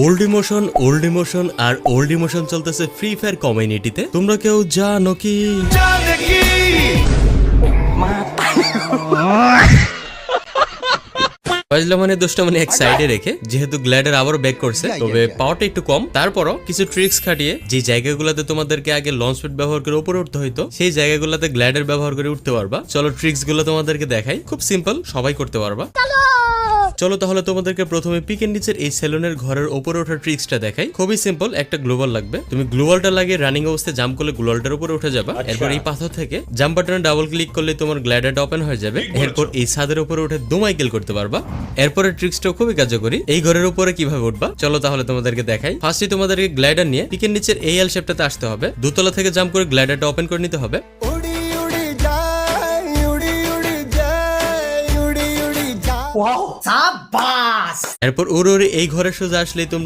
Old emotion আর old emotion চলতেছে free fire কমিউনিটিতে। তোমরা কেউ জানো কি? মানে দোষটা মানে এক সাইডে রেখে, যেহেতু গ্ল্যাডার আবারও ব্যাক করছে, তবে পাওয়ারটা একটু কম, তারপরও কিছু ট্রিক্স খাটিয়ে যে জায়গাগুলোতে তোমাদেরকে আগে লঞ্চ প্যাড ব্যবহার করে উপরে উঠতে হইতো, সেই জায়গাগুলোতে গ্ল্যাডার ব্যবহার করে উঠতে পারবা। চলো ট্রিক্স গুলো তোমাদেরকে দেখাই, খুব সিম্পল, সবাই করতে পারবা। চলো তাহলে তোমাদেরকে প্রথমে পিকের নিচের এই সেলুনের ঘরের উপরে ওঠার ট্রিক্সটা দেখাই। খুবই সিম্পল, একটা গ্লোবাল লাগবে। তুমি গ্লোবালটা লাগিয়ে রানিং অবস্থায় জাম্প করলে গ্লোবালটার উপরে উঠে যাবে। এরপর এই পাথর থেকে জাম্প বাটনে ডাবল ক্লিক করলে তোমার গ্লাইডারটা ওপেন হয়ে যাবে। এরপর এই ছাদের উপরে উঠে দুমাইকেল করতে পারবা। এরপরে ট্রিক্সটাও খুবই কার্যকরী। এই ঘরের উপরে কিভাবে উঠবা চলো তাহলে তোমাদেরকে দেখাই। ফার্স্টে তোমাদেরকে গ্লাইডার নিয়ে পিকের নিচের এই এল শেপটাতে আসতে হবে। দোতলা থেকে জাম্প করে গ্লাইডারটা ওপেন করে নিতে হবে। এরপর উড়ে উড়ে এই ঘরে সোজা আসলে তোমরা